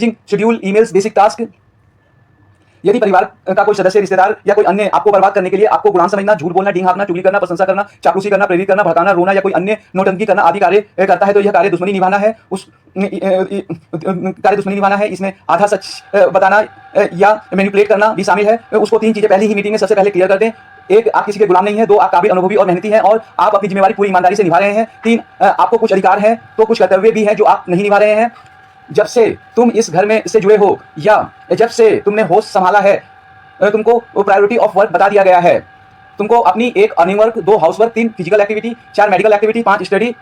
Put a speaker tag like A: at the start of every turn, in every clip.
A: Schedule, emails, basic task. यदि परिवार का कोई सदस्य, रिश्तेदार या कोई अन्य आपको बर्बाद करने के लिए आपको गुलाम समझना, झूठ बोलना, डींग हाँकना, चुगली करना, प्रशंसा करना, चापलूसी करना, प्रेरित करना, भड़काना, रोना या कोई अन्य नौटंकी करना आदि कार्य करता है तो यह कार्य दुश्मनी निभाना है। कार्य दुश्मनी निभाना है। इसमें आधा सच बताना या मैनिपुलेट करना भी शामिल है। उसको 3 चीजें पहली ही मीटिंग में सबसे पहले क्लियर कर दें। 1, आप किसी के गुलाम नहीं है। 2, आप काबिल, अनुभवी और मेहनती हैं और आप अपनी जिम्मेवारी पूरी ईमानदारी से निभा रहे हैं। 3, आपको कुछ अधिकार है तो कुछ कर्तव्य भी है जो आप नहीं निभा रहे हैं। जब से तुम इस घर में से जुड़े हो या जब से तुमने होश संभाला है, तुमको प्रायोरिटी ऑफ वर्क बता दिया गया है। तुमको अपनी 1 earning work, 2 house work, 3 physical activity, 4 medical activity, 5 study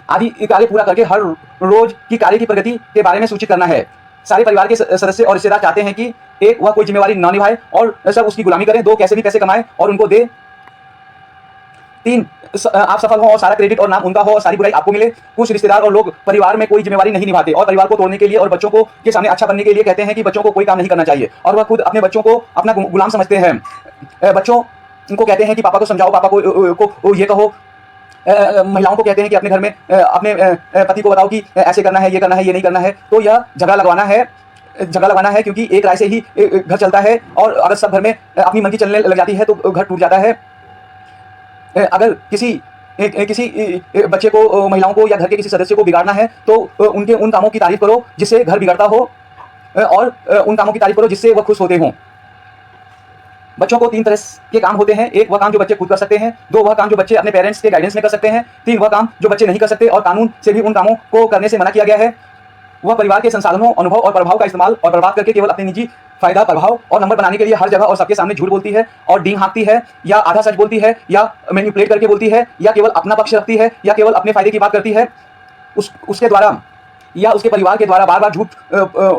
A: आदि कार्य पूरा करके हर रोज की कार्य की प्रगति के बारे में सूचित करना है। सारे परिवार के सदस्य और रिश्तेदार चाहते हैं कि 1, वह कोई जिम्मेवारी न निभाए और सब उसकी गुलामी करें। 2, कैसे भी पैसे कमाए और उनको दे। 3, आप सफल हो और सारा क्रेडिट और नाम उनका हो और सारी बुराई आपको मिले। कुछ रिश्तेदार और लोग परिवार में कोई जिम्मेवारी नहीं निभाते और परिवार को तोड़ने के लिए और बच्चों को के सामने अच्छा बनने के लिए कहते हैं कि बच्चों को कोई काम नहीं करना चाहिए और वह खुद अपने बच्चों को अपना गुलाम समझते हैं। बच्चों को कहते हैं कि पापा को समझाओ, पापा को ये कहो। महिलाओं को कहते हैं कि अपने घर में अपने पति को बताओ कि ऐसे करना है, ये करना है, ये नहीं करना है। तो यह झगड़ा लगवाना है क्योंकि एक राय से ही घर चलता है और अगर सब घर में अपनी मन की चलने लग जाती है तो घर टूट जाता है। अगर किसी बच्चे को, महिलाओं को या घर के किसी सदस्य को बिगाड़ना है तो उनके उन कामों की तारीफ करो जिससे घर बिगड़ता हो और उन कामों की तारीफ करो जिससे वह खुश होते हों। बच्चों को 3 तरह के काम होते हैं। 1, वह काम जो बच्चे खुद कर सकते हैं। 2, वह काम जो बच्चे अपने पेरेंट्स के गाइडेंस में कर सकते हैं। 3, वह काम जो बच्चे नहीं कर सकते और कानून से भी उन कामों को करने से मना किया गया है। वह परिवार के संसाधनों, अनुभव और प्रभाव का इस्तेमाल और बर्बाद करके केवल अपने निजी फायदा, प्रभाव और नंबर बनाने के लिए हर जगह और सबके सामने झूठ बोलती है और डींग हाँकती है या आधा सच बोलती है या मैनिपुलेट करके बोलती है या केवल अपना पक्ष रखती है या केवल अपने फायदे की बात करती है। उसके द्वारा या उसके परिवार के द्वारा बार बार झूठ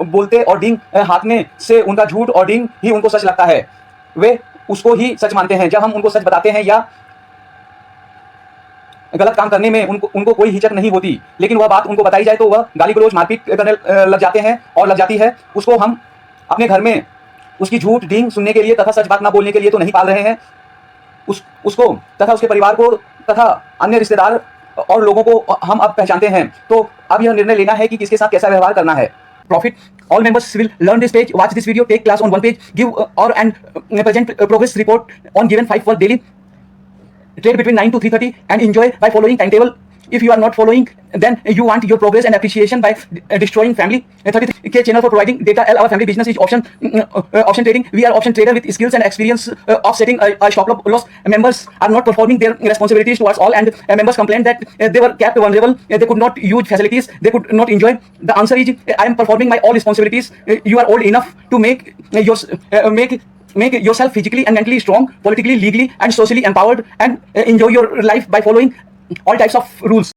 A: बोलते और डींग हाँकने से उनका झूठ और डींग ही उनको सच लगता है। वे उसको ही सच मानते हैं। जब हम उनको सच बताते हैं या गलत काम करने में उनको कोई हिचक नहीं होती, लेकिन वह बात उनको बताई जाए तो वह गाली गलौज, मारपीट करने लग जाते हैं और लग जाती है। उसको हम अपने घर में उसकी झूठ डींग सुनने के लिए तथा सच बात ना बोलने के लिए तो नहीं पाल रहे हैं। उसको तथा उसके परिवार को तथा अन्य रिश्तेदार और लोगों को हम अब पहचानते हैं। तो अब यह निर्णय लेना है कि किसके साथ कैसा व्यवहार करना है। Profit. All members will learn this page, watch this video, take class on one page, give and present progress report on given 5 work daily, trade between 9 to 3:30 and enjoy by following timetable. If you are not following, then you want your progress and appreciation by destroying family. 33K channel for providing data. Our family business is option trading. We are option trader with skills and experience of setting a stop loss. Members are not performing their responsibilities towards all, and members complained that they were kept vulnerable. They could not use facilities. They could not enjoy. The answer is, I am performing my all responsibilities. You are old enough to make yourself physically and mentally strong, politically, legally, and socially empowered, and enjoy your life by following all types of rules.